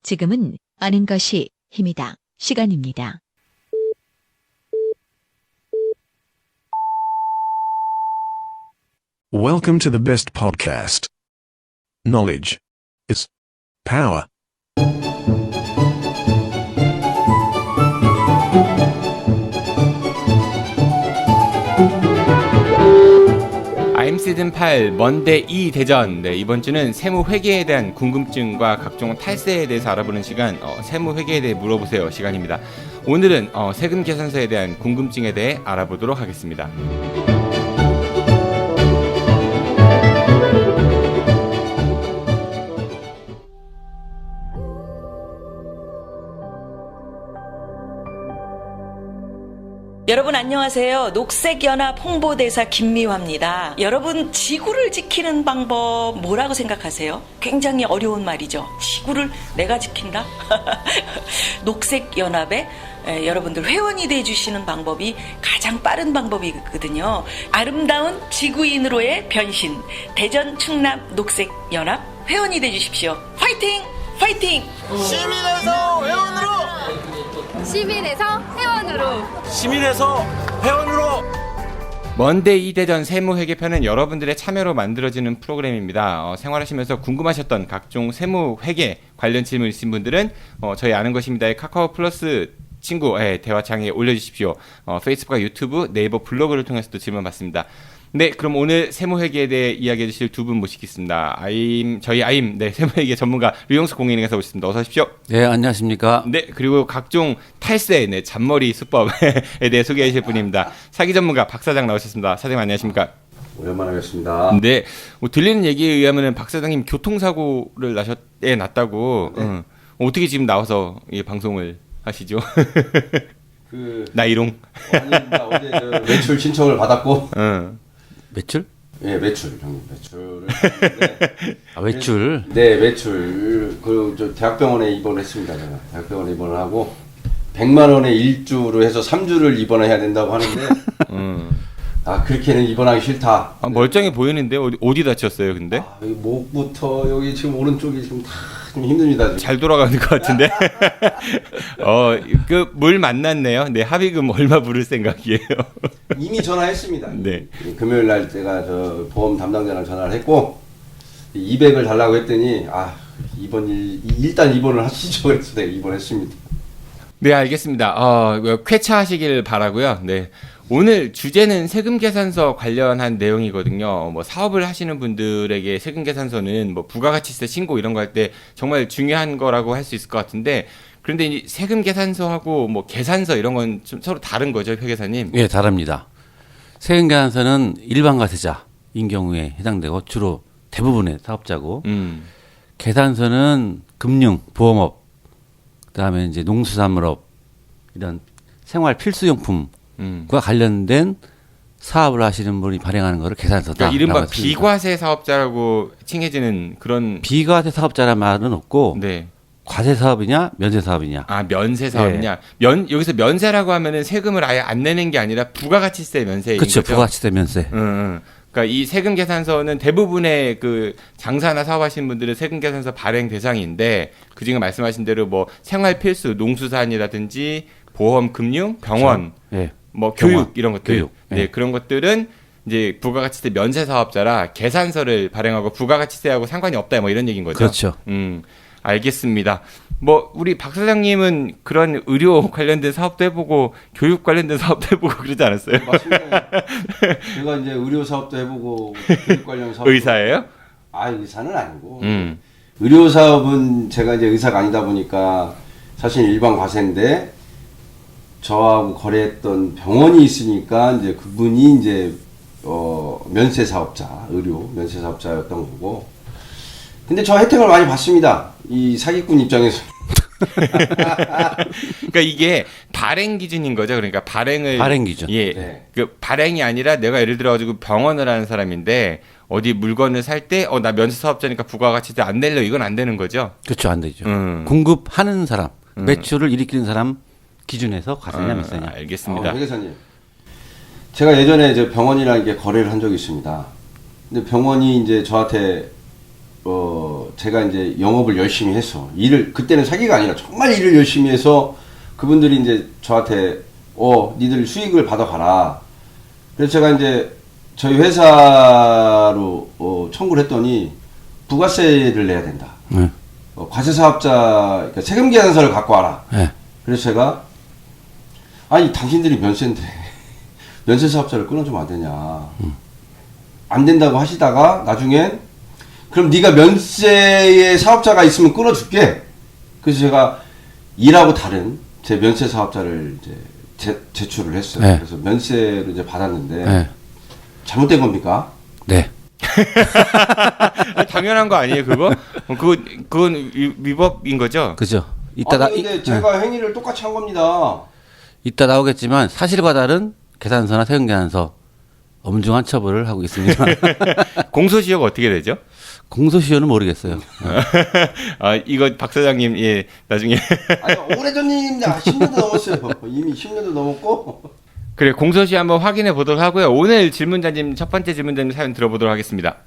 지금은 아는 것이 힘이다. 시간입니다. Welcome to the best podcast. Knowledge is power. I'm 시즌 8 먼데 2 대전. 네, 이번 주는 세무 회계에 대한 궁금증과 각종 탈세에 대해서 알아보는 시간, 세무 회계에 대해 물어보세요 시간입니다. 오늘은 세금 계산서에 대한 궁금증에 대해 알아보도록 하겠습니다. 여러분 안녕하세요. 녹색연합 홍보대사 김미화입니다. 여러분 지구를 지키는 방법 뭐라고 생각하세요? 굉장히 어려운 말이죠. 지구를 내가 지킨다? 녹색연합에 여러분들 회원이 돼주시는 방법이 가장 빠른 방법이거든요. 아름다운 지구인으로의 변신, 대전 충남 녹색연합 회원이 돼주십시오. 파이팅! 파이팅! 시민에서 회원으로! 시민에서 회원으로. 시민에서 회원으로! 먼데 2 대전 세무 회계편은 여러분들의 참여로 만들어지는 프로그램입니다. 생활하시면서 궁금하셨던 각종 세무 회계 관련 질문 있으신 분들은 저희 아는 것입니다의 카카오 플러스 친구 대화창에 올려주십시오. 페이스북과 유튜브, 네이버 블로그를 통해서도 질문 받습니다. 네, 그럼 오늘 세무회계에 대해 이야기해 주실 두 분 모시겠습니다. 저희 세무회계 전문가 류영수 공인회계사 오셨습니다. 어서 오십시오. 네, 안녕하십니까. 네, 그리고 각종 탈세, 잔머리 수법에 대해 소개해 주실 분입니다. 사기 전문가 박 사장 나오셨습니다. 사장님 안녕하십니까? 오랜만에 뵙습니다. 네, 들리는 얘기에 의하면 박 사장님 교통사고를 났다고. 네. 어떻게 지금 나와서 이 방송을 하시죠? 나이롱. 아닙니다. 어제 매출 신청을 받았고. 매출? 네, 매출 형님 매출을. 외출. 네, 매출. 그리고 저 대학병원에 입원했습니다. 제가 대학병원에 입원을 하고 100만 원의 일주로 해서 3주를 입원을 해야 된다고 하는데. 그렇게는 입원하기 싫다. 멀쩡해 보이는데 어디 다쳤어요, 근데? 여기 목부터 여기 지금 오른쪽이 지금 다 좀 힘듭니다. 지금. 잘 돌아가는 것 같은데. 물 만났네요. 네, 합의금 얼마 부를 생각이에요? 이미 전화했습니다. 네. 금요일 날 제가 저 보험 담당자랑 전화를 했고 200을 달라고 했더니 일단 입원을 하시죠. 그래서 내가 입원했습니다. 네, 알겠습니다. 쾌차하시길 바라고요. 네. 오늘 주제는 세금 계산서 관련한 내용이거든요. 사업을 하시는 분들에게 세금 계산서는 부가가치세 신고 이런 거 할 때 정말 중요한 거라고 할 수 있을 것 같은데, 그런데 이 세금 계산서하고 계산서 이런 건 좀 서로 다른 거죠, 회계사님? 예, 다릅니다. 세금 계산서는 일반 과세자인 경우에 해당되고 주로 대부분의 사업자고, 계산서는 금융, 보험업, 그다음에 이제 농수산물업 이런 생활 필수용품 과 관련된 사업을 하시는 분이 발행하는 것을 계산서다. 그러니까 이른바 비과세 사업자라고 칭해지는 그런. 비과세 사업자란 말은 없고, 네. 과세 사업이냐 면세 사업이냐. 면세 사업이냐. 여기서 면세라고 하면은 세금을 아예 안 내는 게 아니라 부가가치세 면세인 그렇죠. 거죠. 부가가치세 면세. 그러니까 이 세금 계산서는 대부분의 그 장사나 사업하시는 분들은 세금 계산서 발행 대상인데, 그중에 말씀하신 대로 생활 필수, 농수산이라든지 보험, 금융, 병원, 그렇죠. 교육 이런 것들, 교육. 네, 그런 것들은 이제 부가가치세 면세 사업자라 계산서를 발행하고 부가가치세하고 상관이 없다, 이런 얘기인 거죠. 그렇죠. 알겠습니다. 우리 박 사장님은 그런 의료 관련된 사업도 해보고 교육 관련된 사업도 해보고 그러지 않았어요? 맞습니다. 제가 이제 의료 사업도 해보고 교육 관련 사업. 의사예요? 의사는 아니고. 의료 사업은 제가 이제 의사가 아니다 보니까 사실 일반 과세인데 저하고 거래했던 병원이 있으니까 이제 그분이 이제 면세 사업자, 의료 면세 사업자였던 거고. 근데 저 혜택을 많이 받습니다. 이 사기꾼 입장에서. 그러니까 이게 발행 기준인 거죠. 그러니까 발행 기준. 예. 네. 그 발행이 아니라 내가 예를 들어 가지고 병원을 하는 사람인데 어디 물건을 살 때 나 면세 사업자니까 부가가치세 안 내려, 이건 안 되는 거죠. 그렇죠. 안 되죠. 공급하는 사람, 매출을 일으키는 사람 기준에서 과세냐 면세냐. 알겠습니다. 회계사님, 제가 예전에 병원이랑 이게 거래를 한 적이 있습니다. 근데 병원이 이제 저한테 제가 이제 영업을 열심히 해서 그때는 사기가 아니라 정말 일을 열심히 해서 그분들이 이제 저한테 니들 수익을 받아가라. 그래서 제가 이제 저희 회사로 청구를 했더니 부가세를 내야 된다. 과세 사업자 그러니까 세금 계산서를 갖고 와라. 네. 그래서 제가 아니 당신들이 면세인데 면세 사업자를 끊어주면 안 되냐. 안 된다고 하시다가 나중엔 그럼 네가 면세의 사업자가 있으면 끊어줄게. 그래서 제가 일하고 다른 제 면세 사업자를 이제 제출을 했어요. 네. 그래서 면세를 이제 받았는데 네. 잘못된 겁니까? 네. 당연한 거 아니에요, 그거? 그건 위법인 거죠? 그죠. 근데 제가 행위를 똑같이 한 겁니다. 이따 나오겠지만 사실과 다른 계산서나 세금 계산서 엄중한 처벌을 하고 있습니다. 공소시효가 어떻게 되죠? 공소시효는 모르겠어요. 이거 박 사장님 나중에 아니 오래전님 10년도 넘었어요. 이미 10년도 넘었고. 그래 공소시효 한번 확인해 보도록 하고요. 오늘 질문자님 첫 번째 질문자님 사연 들어보도록 하겠습니다.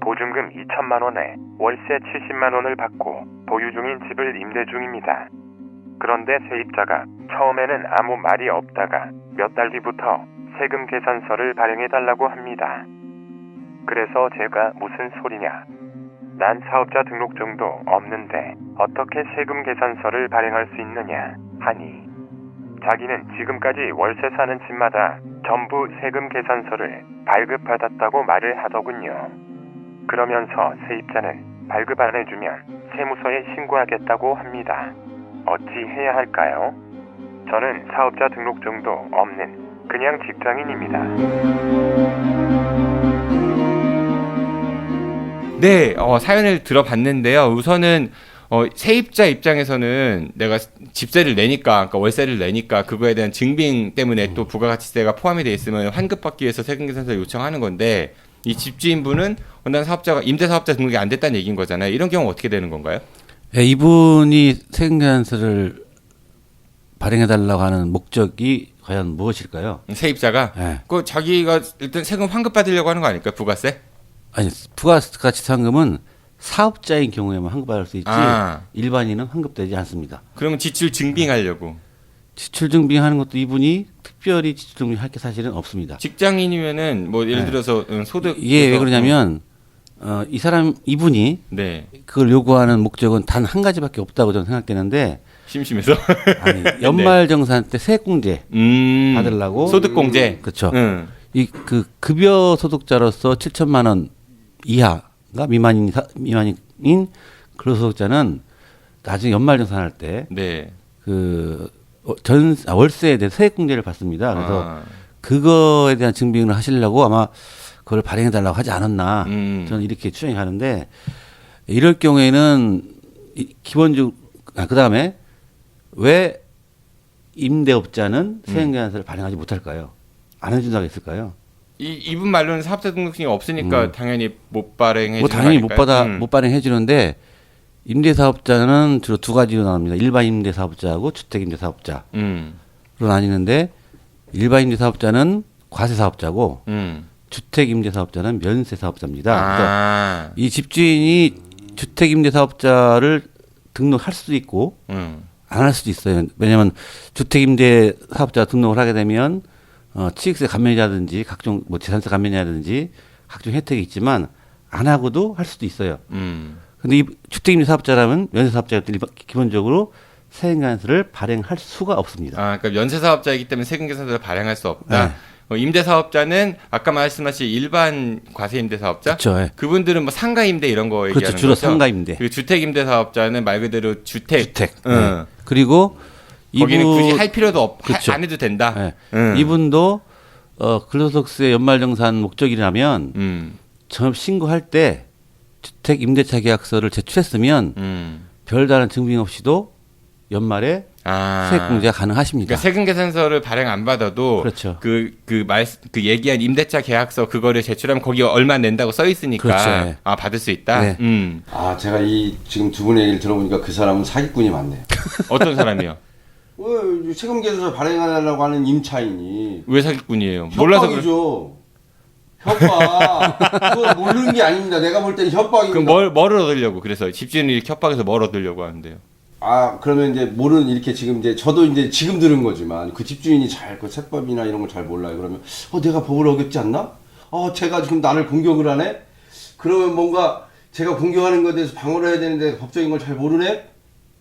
보증금 2천만 원에 월세 70만 원을 받고 보유 중인 집을 임대 중입니다. 그런데 세입자가 처음에는 아무 말이 없다가 몇 달 뒤부터 세금 계산서를 발행해달라고 합니다. 그래서 제가 무슨 소리냐? 난 사업자 등록증도 없는데 어떻게 세금 계산서를 발행할 수 있느냐 하니 자기는 지금까지 월세 사는 집마다 전부 세금 계산서를 발급받았다고 말을 하더군요. 그러면서 세입자는 발급 안 해주면 세무서에 신고하겠다고 합니다. 어찌 해야 할까요? 저는 사업자 등록증도 없는 그냥 직장인입니다. 네, 사연을 들어봤는데요. 우선은 세입자 입장에서는 내가 집세를 내니까, 그러니까 월세를 내니까 그거에 대한 증빙 때문에 또 부가가치세가 포함이 돼 있으면 환급받기 위해서 세금계산서를 요청하는 건데 이 집주인분은 난 사업자가 임대사업자 등록이 안 됐다는 얘기인 거잖아요. 이런 경우 어떻게 되는 건가요? 네, 이분이 세금계산서를 발행해달라고 하는 목적이 과연 무엇일까요? 세입자가? 네. 그 자기가 일단 세금 환급받으려고 하는 거 아닐까요? 부가세? 아니, 부가가치상금은 사업자인 경우에만 환급받을 수 있지 일반인은 환급되지 않습니다. 그러면 지출 증빙하려고? 지출 증빙하는 것도 이분이 특별히 지출 증빙할 게 사실은 없습니다. 직장인이면은 뭐 예를 들어서 소득 이게 왜 그러냐면 이분이 네. 그걸 요구하는 목적은 단 한 가지밖에 없다고 저는 생각되는데 심심해서 아니 연말정산 때 세액공제 받으려고 소득공제 그렇죠. 이 그 급여 소득자로서 7천만 원 이하가 미만인 근로소득자는 나중에 연말정산할 때 네. 월세에 대해 세액공제를 받습니다. 그래서 그거에 대한 증빙을 하시려고 아마 그걸 발행해달라고 하지 않았나 저는 이렇게 추정이 가는데 이럴 경우에는 기본적으로 그다음에 왜 임대업자는 세금계산서를 발행하지 못할까요? 안 해준다고 했을까요? 이분 말로는 사업자 등록증이 없으니까 당연히 못 발행해 주는 당연히 아닐까요? 못 발행해 주는데 임대사업자는 주로 두 가지로 나눕니다. 일반 임대사업자하고 주택 임대사업자로 나뉘는데 일반 임대사업자는 과세사업자고 주택 임대사업자는 면세사업자입니다. 그래서 이 집주인이 주택 임대사업자를 등록할 수도 있고 안 할 수도 있어요. 왜냐하면 주택 임대사업자 등록을 하게 되면 취득세 감면이라든지 각종 재산세 감면이라든지 각종 혜택이 있지만 안 하고도 할 수도 있어요. 근데 이 주택 임대사업자라면 면세사업자들 기본적으로 세금계산서를 발행할 수가 없습니다. 그러니까 면세사업자이기 때문에 세금계산서를 발행할 수 없다. 네. 임대사업자는 아까 말씀하신 일반 과세임대사업자, 그렇죠. 네. 그분들은 뭐 상가임대 이런 거 얘기하는 그렇죠. 주로 거죠. 상가임대. 그리고 주택임대사업자는 말 그대로 주택. 네. 그리고 거기는 굳이 할 필요도 그렇죠. 안 해도 된다. 네. 이분도 근로소득세 연말정산 목적이라면 전업 신고할 때 주택 임대차 계약서를 제출했으면 별다른 증빙 없이도 연말에 세액공제가 가능하십니다. 그러니까 세금계산서를 발행 안 받아도 그렇죠. 그 얘기한 임대차 계약서 그거를 제출하면 거기 얼마 낸다고 써 있으니까 그렇죠. 받을 수 있다. 네. 제가 지금 두 분의 얘기를 들어보니까 그 사람은 사기꾼이 많네요. 어떤 사람이요? 세금계산서 발행하려고 하는 임차인이 왜 사기꾼이에요? 몰라서 협박이죠. 협박. 그거 모르는 게 아닙니다. 내가 볼 때는 협박입니다. 그럼 뭘 얻으려고 그래서 집주인이 이렇게 협박해서 뭘 얻으려고 하는데요? 아, 그러면 이제 모르는 이렇게 지금 이제 저도 이제 지금 들은 거지만 그 집주인이 잘 그 세법이나 이런 걸 잘 몰라요. 그러면 내가 법을 어겼지 않나? 제가 지금 나를 공격을 하네? 그러면 뭔가 제가 공격하는 것에 대해서 방어를 해야 되는데 법적인 걸 잘 모르네?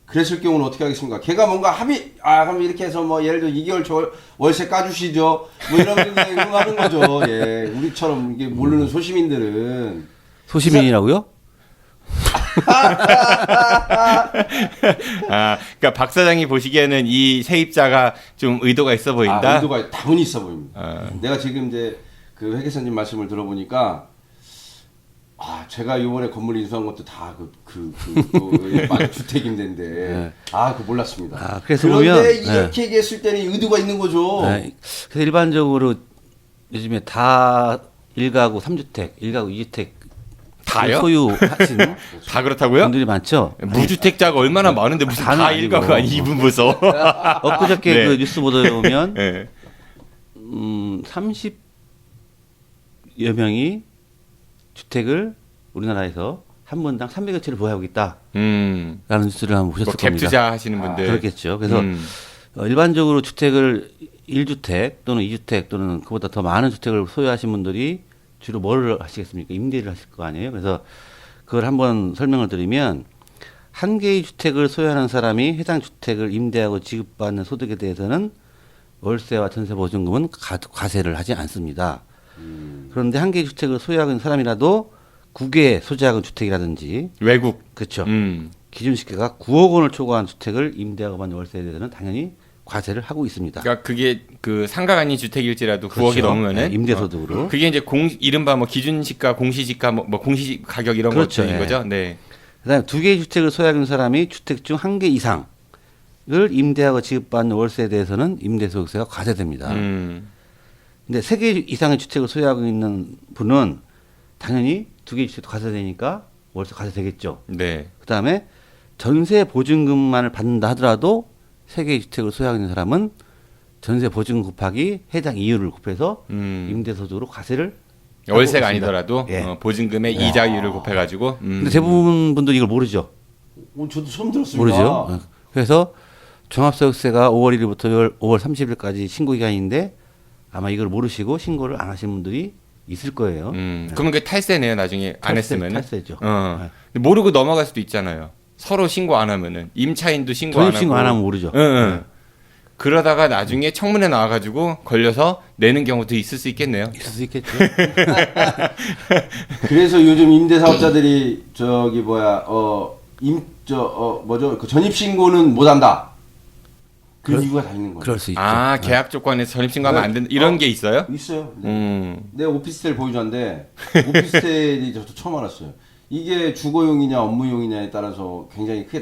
그랬을 경우는 어떻게 하겠습니까? 걔가 뭔가 그럼 이렇게 해서 뭐 예를 들어 2개월 월세 까주시죠. 뭐 이러면 그냥 응하는 거죠. 예. 우리처럼 이게 모르는 소시민들은. 소시민이라고요? 그러니까 박 사장이 보시기에는 이 세입자가 좀 의도가 있어 보인다. 의도가 다분히 있어 보입니다. 내가 지금 이제 그 회계사님 말씀을 들어보니까 제가 이번에 건물 인수한 것도 다 주택 임대인데 네. 그거 몰랐습니다. 그래서 그런데 보면 이렇게 얘기했을 때는 의도가 있는 거죠. 그래서 일반적으로 요즘에 다 1가구 3주택, 1가구 2주택 다요? 소유하시는 다 그렇다고요? 분들이 많죠. 무주택자가 얼마나 많은데 무슨 다는 다 아니고. 일가가 아니 이분 보소. 엊그저께 네. 그 뉴스 보도에 보면 네. 30여 명이 주택을 우리나라에서 한 분당 300여 채를 보유하고 있다라는 뉴스를 한번 보셨을 갭 겁니다. 투자하시는 분들. 그렇겠죠. 그래서 일반적으로 주택을 1주택 또는 2주택 또는 그보다 더 많은 주택을 소유하신 분들이 주로 뭘 하시겠습니까? 임대를 하실 거 아니에요. 그래서 그걸 한번 설명을 드리면 한 개의 주택을 소유하는 사람이 해당 주택을 임대하고 지급받는 소득에 대해서는 월세와 전세 보증금은 과세를 하지 않습니다. 그런데 한 개의 주택을 소유하고 있는 사람이라도 9개 소지하는 주택이라든지 외국 그렇죠. 기준 시가가 9억 원을 초과한 주택을 임대하고 받는 월세에 대해서는 당연히 과세를 하고 있습니다. 그러니까 그게 그 상가 아닌 주택일지라도 그렇죠. 9억이 넘으면은 임대소득으로 그게 이제 이른바 뭐 기준시가, 공시지가, 뭐 공시 가격 이런 그렇죠. 것들인 거죠. 네. 그다음에 2개의 주택을 소유하고 있는 사람이 주택 중 1개 이상을 임대하고 지급받는 월세에 대해서는 임대소득세가 과세됩니다. 근데 3개 이상의 주택을 소유하고 있는 분은 당연히 2개의 주택도 과세되니까 월세 과세되겠죠. 네. 그다음에 전세 보증금만을 받는다 하더라도 3개의 주택을 소유하고 있는 사람은 전세 보증금 곱하기 해당 이율을 곱해서 임대소득으로 과세를 월세가 하고 있습니다. 아니더라도 예. 보증금의 이자율을 곱해가지고. 근데 대부분 분들이 이걸 모르죠. 저도 처음 들었습니다. 모르죠. 그래서 종합소득세가 5월 1일부터 5월 30일까지 신고 기간인데 아마 이걸 모르시고 신고를 안 하신 분들이 있을 거예요. 그러면 그 탈세네요. 나중에 안 했으면. 탈세죠. 근데 모르고 넘어갈 수도 있잖아요. 서로 신고 안 하면은 임차인도 신고 안 하고. 신고 안 하면 모르죠. 응. 그러다가 나중에 청문회 나와가지고 걸려서 내는 경우도 있을 수 있겠네요. 있을 수 있겠죠. 그래서 요즘 임대사업자들이 그 전입신고는 못한다. 그 이유가 다 있는 거예요. 그럴 수 있죠. 계약 조건에서 전입신고하면 안 된다. 이런 게 있어요? 있어요. 내 오피스텔 보유자인데 오피스텔이 저도 처음 알았어요. 이게 주거용이냐 업무용이냐에 따라서 굉장히 크게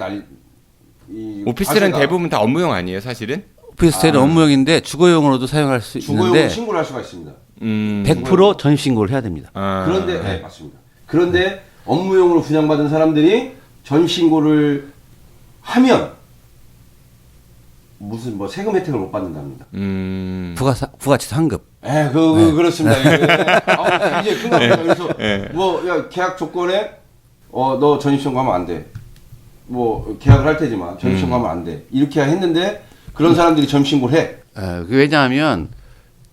오피스텔은 대부분 다 업무용 아니에요, 사실은? 오피스텔은 업무용인데 주거용으로도 사용할 수 주거용은 있는데 신고를 할 수가 있습니다. 100% 전입신고를 해야 됩니다. 그런데 네, 맞습니다. 그런데 업무용으로 분양받은 사람들이 전입신고를 하면 무슨 세금 혜택을 못 받는답니다. 부가치 상급. 그렇습니다. 이제 큰 겁니다. 그래서 계약 조건에 너 전입신고하면 안 돼. 계약을 할 테지만 전입신고하면 안 돼. 이렇게 했는데 그런 사람들이 전입신고를 해. 왜냐하면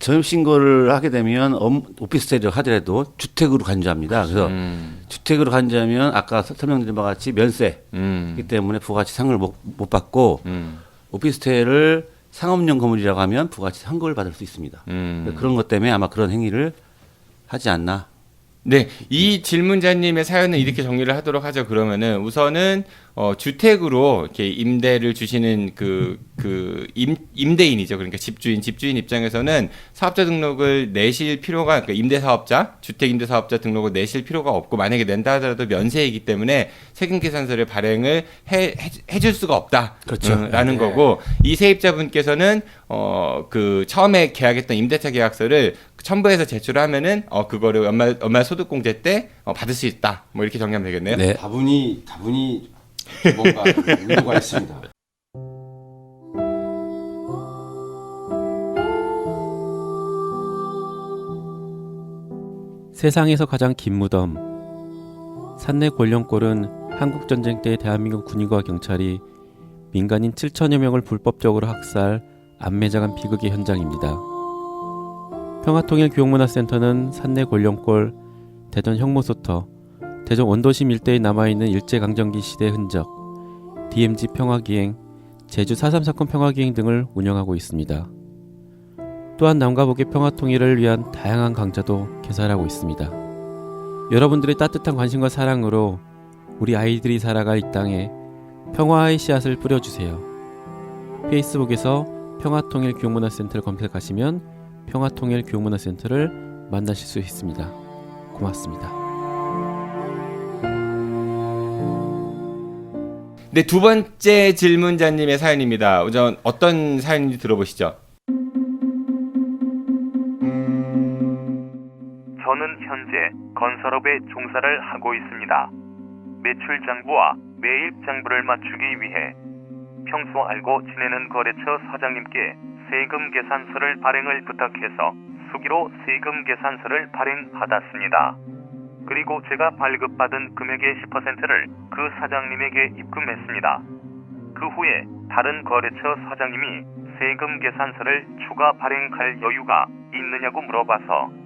전입신고를 하게 되면 오피스텔을 하더라도 주택으로 간주합니다. 그래서 주택으로 간주하면 아까 설명드린 바와 같이 면세이기 때문에 부가치 상급을 못 받고 오피스텔을 상업용 건물이라고 하면 부가치 상급을 받을 수 있습니다. 그런 것 때문에 아마 그런 행위를 하지 않나. 네, 이 질문자님의 사연은 이렇게 정리를 하도록 하죠. 그러면은 우선은 주택으로 이렇게 임대를 주시는 임대인이죠. 그러니까 집주인 입장에서는 사업자 등록을 내실 필요가, 그러니까 임대사업자, 주택 임대사업자 등록을 내실 필요가 없고 만약에 낸다 하더라도 면세이기 때문에 세금계산서를 발행을 해줄 수가 없다. 그렇죠. 라는 거고, 이 세입자분께서는 처음에 계약했던 임대차 계약서를 첨부해서 제출하면은 그거를 연말 소득공제 때 받을 수 있다. 뭐 이렇게 정리하면 되겠네요. 네. 다분히 뭔가 의도가 있습니다. 세상에서 가장 긴 무덤. 산내 권령골은 한국전쟁 때 대한민국 군인과 경찰이 민간인 7천여 명을 불법적으로 학살, 안매장한 비극의 현장입니다. 평화통일교육문화센터는 산내 권령골, 대전 형모소터, 대전 원도심 일대에 남아있는 일제강점기 시대 흔적, DMZ 평화기행, 제주 4.3 사건 평화기행 등을 운영하고 있습니다. 또한 남과 북의 평화통일을 위한 다양한 강좌도 개설하고 있습니다. 여러분들의 따뜻한 관심과 사랑으로 우리 아이들이 살아갈 이 땅에 평화의 씨앗을 뿌려주세요. 페이스북에서 평화통일교육문화센터를 검색하시면 평화통일교육문화센터를 만나실 수 있습니다. 고맙습니다. 네, 두 번째 질문자님의 사연입니다. 우선 어떤 사연인지 들어보시죠. 저는 현재 건설업에 종사를 하고 있습니다. 매출 장부와 매입 장부를 맞추기 위해 평소 알고 지내는 거래처 사장님께 세금 계산서를 발행을 부탁해서 수기로 세금 계산서를 발행받았습니다. 그리고 제가 발급받은 금액의 10%를 그 사장님에게 입금했습니다. 그 후에 다른 거래처 사장님이 세금 계산서를 추가 발행할 여유가 있느냐고 물어봐서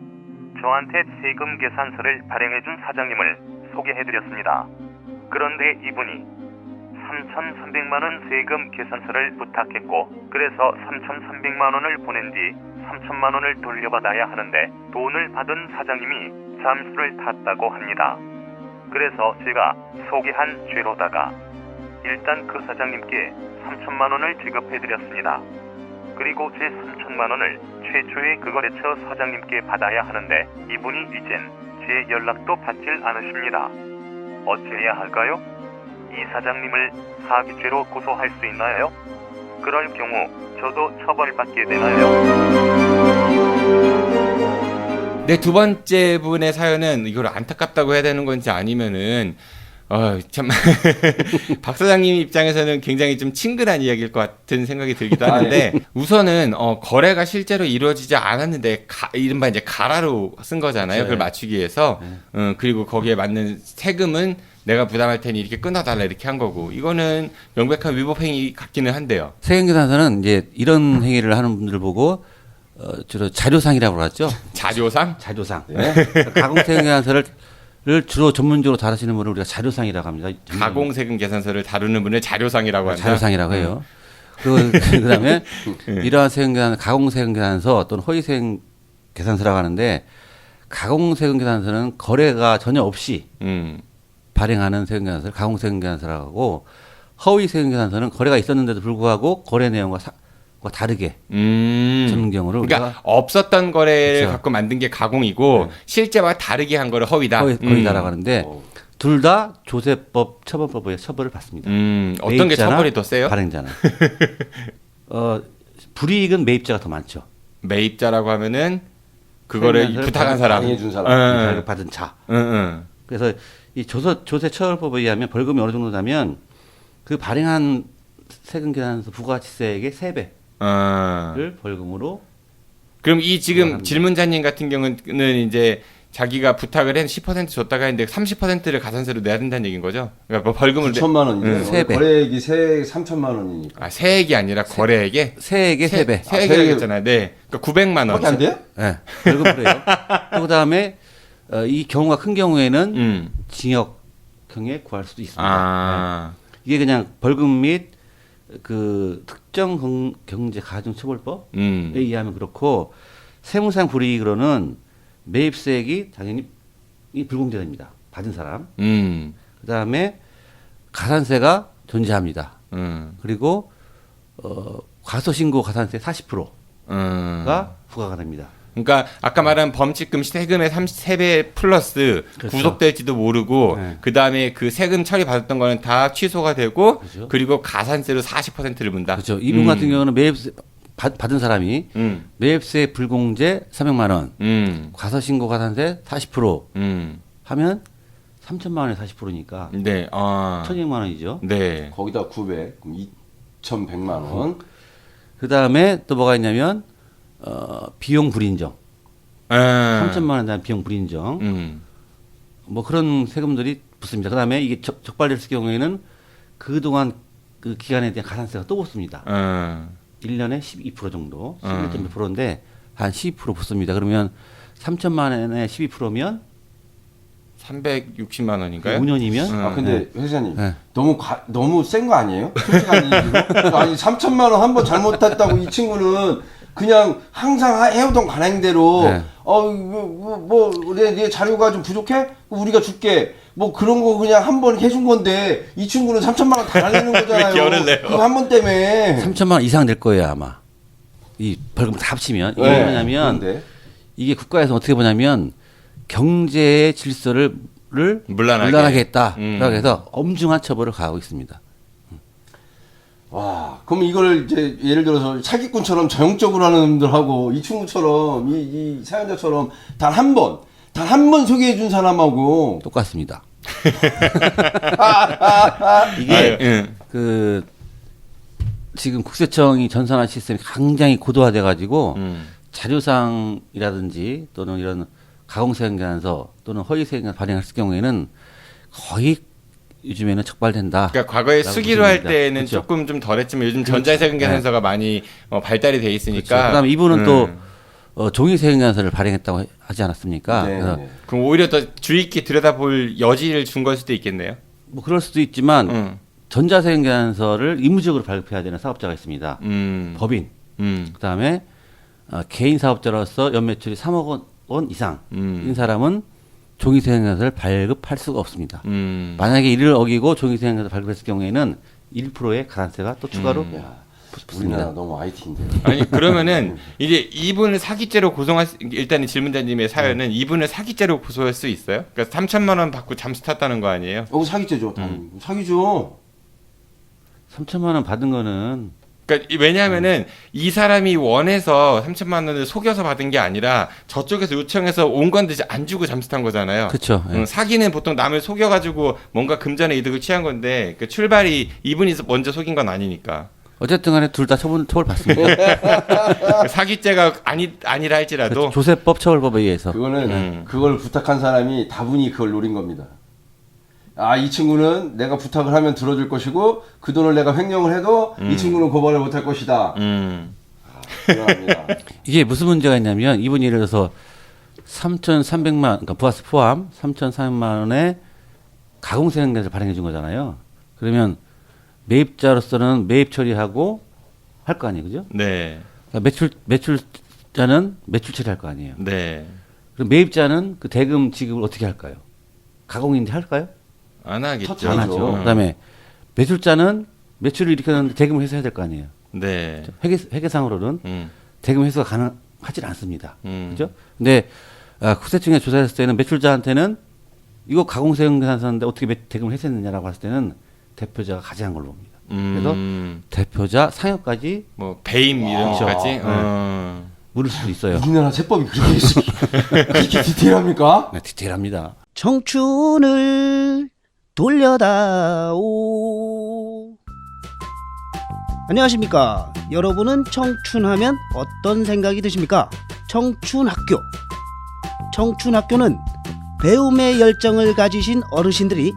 저한테 세금 계산서를 발행해준 사장님을 소개해드렸습니다. 그런데 이분이 3,300만 원 세금 계산서를 부탁했고, 그래서 3,300만 원을 보낸 뒤 3,000만 원을 돌려받아야 하는데 돈을 받은 사장님이 잠수를 탔다고 합니다. 그래서 제가 소개한 죄로다가 일단 그 사장님께 3,000만 원을 지급해드렸습니다. 그리고 제 3,000만 원을 최초의 그 거래처 사장님께 받아야 하는데 이분이 이젠 제 연락도 받질 않으십니다. 어찌해야 할까요? 이 사장님을 사기죄로 고소할 수 있나요? 그럴 경우 저도 처벌받게 되나요? 네, 두 번째 분의 사연은 이걸 안타깝다고 해야 되는 건지 아니면은 참 박 사장님 입장에서는 굉장히 좀 친근한 이야기일 것 같은 생각이 들기도 하는데 우선은 거래가 실제로 이루어지지 않았는데 이른바 이제 가라로 쓴 거잖아요. 그걸 맞추기 위해서 그리고 거기에 맞는 세금은 내가 부담할 테니 이렇게 끊어달라 이렇게 한 거고 이거는 명백한 위법 행위 같기는 한데요. 세금계산서는 이제 이런 행위를 하는 분들을 보고 주로 자료상이라고 하죠. 자료상? 자료상. 네. 가공세금계산서를 주로 전문적으로 다루시는 분을 우리가 자료상이라고 합니다. 가공세금 계산서를 다루는 분을 자료상이라고 한다. 자료상이라고 해요. 그다음에 이러한 세금계산, 가공세금계산서 또는 허위세금계산서라고 하는데 가공세금 계산서는 거래가 전혀 없이 발행하는 세금계산서를 가공세금계산서라고 하고 허위세금계산서는 거래가 있었는데도 불구하고 거래 내용과 다르게 적는 경우를 그러니까 없었던 거래를 그렇죠. 갖고 만든 게 가공이고 실제와 다르게 한 거를 허위다. 허위다라고 하는데 둘 다 조세법 처벌법에 처벌을 받습니다. 어떤 게 처벌이 더 세요? 발행자는. 불이익은 매입자가 더 많죠. 매입자라고 하면은 그거를 부탁한 사람, 발행해준 사람, 받은 자. 그래서 이 조세 처벌법에 의하면 벌금이 어느 정도 나면 그 발행한 세금 계산서 부가가치세액의 3배를 벌금으로. 그럼 이 지금 질문자님 같은 경우는 이제 자기가 부탁을 해서 10% 줬다가 했는데 30%를 가산세로 내야 된다는 얘기인 거죠? 그러니까 뭐 벌금을 9천만 원이죠. 3배. 거래액이 3천만 원이니까. 아, 세액이 아니라 거래액에? 세액의 3배. 세액이라고 했잖아요. 네. 그러니까 900만 원. 그렇게 안 돼요? 네. 벌금으로 해요. 그다음에 이 경우가 큰 경우에는 징역형에 구할 수도 있습니다. 네. 이게 그냥 벌금 및 그 특정 경제 가중처벌법에 의하면 그렇고 세무상 불이익으로는 매입세액이 당연히 불공제됩니다. 받은 사람. 그다음에 가산세가 존재합니다. 그리고 과소신고 가산세 40%가 부과가 됩니다. 그러니까 아까 말한 범칙금 세금의 3배 플러스 그렇죠. 구속될지도 모르고 그다음에 그 세금 처리 받았던 거는 다 취소가 되고 그렇죠. 그리고 가산세로 40%를 문다. 그렇죠. 이분 같은 경우는 매입세 받은 사람이 매입세 불공제 300만 원, 과소신고 가산세 40% 하면 3천만 원에 40%니까 네. 1,200만 원이죠. 네. 거기다 900, 그럼 2,100만 원. 그다음에 또 뭐가 있냐면 비용 불인정. 3천만 원에 대한 비용 불인정. 뭐 그런 세금들이 붙습니다. 그다음에 이게 적발됐을 경우에는 그동안 그 기간에 대한 가산세가 또 붙습니다. 1년에 12% 정도, 11.2%인데 한 12% 붙습니다. 그러면 3천만 원에 12%면 360만 원인가요? 5년이면? 아 근데 회장님 너무 센 거 아니에요? 솔직한 얘기로? 아니 3천만 원 한 번 잘못했다고 이 친구는 그냥 항상 해오던 관행대로 내 자료가 좀 부족해? 우리가 줄게. 뭐 그런 거 그냥 한 번 해준 건데 이 친구는 3천만 원 다 날리는 거잖아요. 결을 내요. 그거 한 번 때문에 3천만 원 이상 될 거예요 아마. 이 벌금 다 합치면 이게 뭐냐면 이게 국가에서 어떻게 보냐면 경제의 질서를 물란하게 했다라고 해서 엄중한 처벌을 가하고 있습니다. 와, 그럼 이걸 이제 예를 들어서 사기꾼처럼 전형적으로 하는 놈들하고 이 친구처럼 이 사연자처럼 단 한 번 소개해 준 사람하고 똑같습니다. 이게 그 지금 국세청이 전산화 시스템이 굉장히 고도화돼 가지고 자료상이라든지 또는 이런 가공세금계산서 또는 허위세금계산서 발행했을 경우에는 거의 요즘에는 적발된다. 그러니까 과거에 수기로 할 때는 그렇죠. 조금 좀 덜했지만 요즘 전자세금계산서가 많이 발달이 돼 있으니까. 그렇죠. 그다음에 이분은 또 종이세금계산서를 발행했다고 하지 않았습니까? 그래서 그럼 오히려 더 주의 있게 들여다볼 여지를 준 걸 수도 있겠네요. 뭐 그럴 수도 있지만 전자세금계산서를 의무적으로 발급해야 되는 사업자가 있습니다. 법인. 그다음에 개인 사업자로서 연매출이 3억 원 이상인 사람은 종이세금계산서를 발급할 수가 없습니다. 만약에 이를 어기고 종이세금계산서 발급했을 경우에는 1%의 가산세가 또 추가로 우리나라 너무 IT인데. 아니 그러면은 이제 이분을 사기죄로 고소할 일단 질문자님의 사연은 이분을 사기죄로 고소할 수 있어요? 그러니까 3천만 원 받고 잠수 탔다는 거 아니에요? 사기죄죠. 사기죠. 3천만 원 받은 거는 그러니까 왜냐하면은 이 사람이 원해서 3천만 원을 속여서 받은 게 아니라 저쪽에서 요청해서 온 건데 이제 안 주고 잠수 탄 거잖아요. 그렇죠. 사기는 보통 남을 속여가지고 뭔가 금전의 이득을 취한 건데 그 출발이 이분이 먼저 속인 건 아니니까. 어쨌든 간에 둘 다 처벌 받습니다. 사기죄가 아니라 할지라도 그렇죠. 조세법 처벌법에 의해서. 그거는 그걸 부탁한 사람이 다분히 그걸 노린 겁니다. 아, 이 친구는 내가 부탁을 하면 들어줄 것이고 그 돈을 내가 횡령을 해도 이 친구는 고발을 못할 것이다. 그러합니다. 이게 무슨 문제가 있냐면 이분이 예를 들어서 3,300만 그러니까 부가세 포함 3,300만 원의 가공세금계산서를 발행해 준 거잖아요. 그러면 매입자로서는 매입 처리하고 할 거 아니에요, 그죠? 네. 그러니까 매출자는 매출 처리할 거 아니에요. 네. 그럼 매입자는 그 대금 지급을 어떻게 할까요? 가공인지 할까요? 안 하겠죠. 안 하죠. 그다음에 매출자는 매출을 일으켰는데 대금을 회수해야 될 거 아니에요. 네. 회계상으로는 대금 회수가 가능하지 않습니다. 그죠? 근데 국세청에 조사했을 때는 매출자한테는 이거 가공세금계산서인데 어떻게 대금을 회수했느냐라고 했을 때는 대표자가 가져간 걸로 봅니다. 그래서 대표자 상여까지 뭐 배임 이런 것까지 물을 수도 있어요. 우리나라 세법이 그렇게 있어. 그렇게 디테일합니까? 네, 디테일합니다. 청춘을 돌려다오. 안녕하십니까. 여러분은 청춘하면 어떤 생각이 드십니까? 청춘학교. 청춘학교는 배움의 열정을 가지신 어르신들이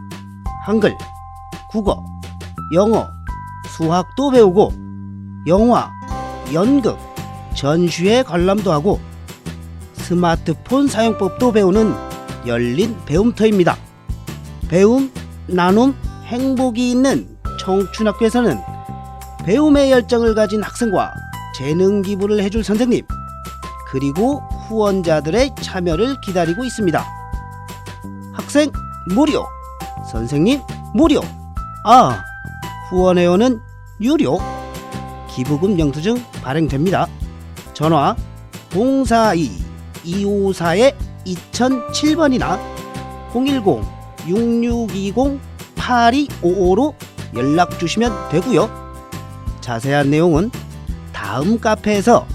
한글, 국어, 영어, 수학도 배우고 영화, 연극, 전시회 관람도 하고 스마트폰 사용법도 배우는 열린 배움터입니다. 배움, 나눔, 행복이 있는 청춘학교에서는 배움의 열정을 가진 학생과 재능 기부를 해줄 선생님 그리고 후원자들의 참여를 기다리고 있습니다. 학생 무료, 선생님 무료, 후원회원은 유료. 기부금 영수증 발행됩니다. 전화 042-254-2007번이나 010-6620-8255로 연락 주시면 되고요. 자세한 내용은 다음 카페에서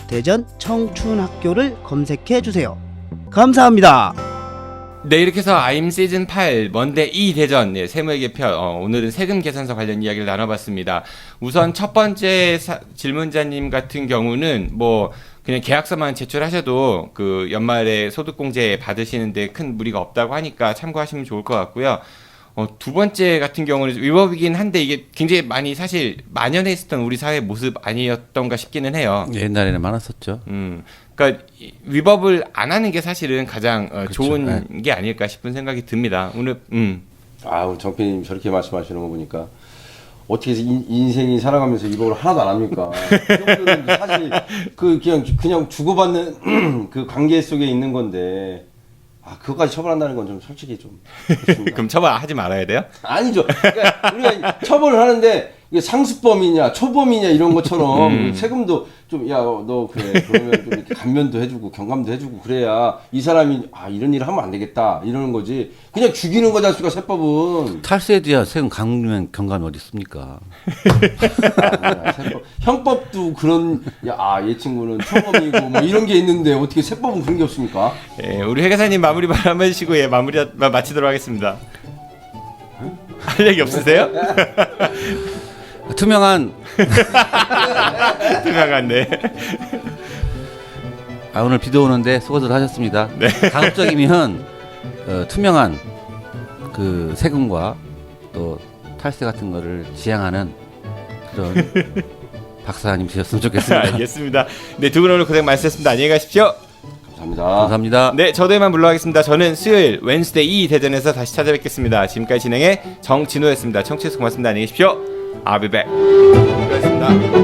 대전 청춘학교를 검색해 주세요. 감사합니다. 네, 이렇게 해서 아임 시즌 8 먼데 이 대전 세무회계 편 오늘은 세금 계산서 관련 이야기를 나눠봤습니다. 우선 첫 번째 질문자님 같은 경우는 뭐 그냥 계약서만 제출하셔도 그 연말에 소득공제 받으시는데 큰 무리가 없다고 하니까 참고하시면 좋을 것 같고요. 두 번째 같은 경우는 위법이긴 한데 이게 굉장히 많이 사실 만연해 있었던 우리 사회 모습 아니었던가 싶기는 해요. 옛날에는 많았었죠. 그러니까 위법을 안 하는 게 사실은 가장 좋은 게 아닐까 싶은 생각이 듭니다. 오늘 아우 정PD님 저렇게 말씀하시는 거 보니까 어떻게 해서 인생이 살아가면서 위법을 하나도 안 합니까? 사실 그냥 주고받는 그 관계 속에 있는 건데. 그거까지 처벌한다는 건 좀 솔직히 좀 그럼 처벌하지 말아야 돼요? 아니죠. 그러니까 우리가 처벌을 하는데 이게 상습범이냐 초범이냐 이런 것처럼 세금도 좀 야 너 그래 그러면 좀 이렇게 감면도 해주고 경감도 해주고 그래야 이 사람이 이런 일을 하면 안 되겠다 이러는 거지. 그냥 죽이는 거지 않습니까 세법은. 탈세에 대한 세금 감면 경감이 어디 있습니까? 세법. 형법도 그런 얘 친구는 초범이고 뭐 이런 게 있는데 어떻게 세법은 그런 게 없습니까? 예, 우리 회계사님 마무리 말 한번 해주시고 마무리 마치도록 하겠습니다. 할 얘기 없으세요? 투명한 네. 오늘 비도 오는데 수고들 하셨습니다. 네. 가급적이면 투명한 그 세금과 또 탈세 같은 거를 지향하는 그런 박사님 되셨으면 좋겠습니다. 알겠습니다. 네, 두 분 오늘 고생 많으셨습니다. 안녕히 가십시오. 감사합니다. 네, 저도 이만 물러가겠습니다. 저는 수요일 웬스데이 대전에서 다시 찾아뵙겠습니다. 지금까지 진행의 정진호였습니다. 청취해주셔서 고맙습니다. 안녕히 계십시오. I'll be back. 고맙습니다.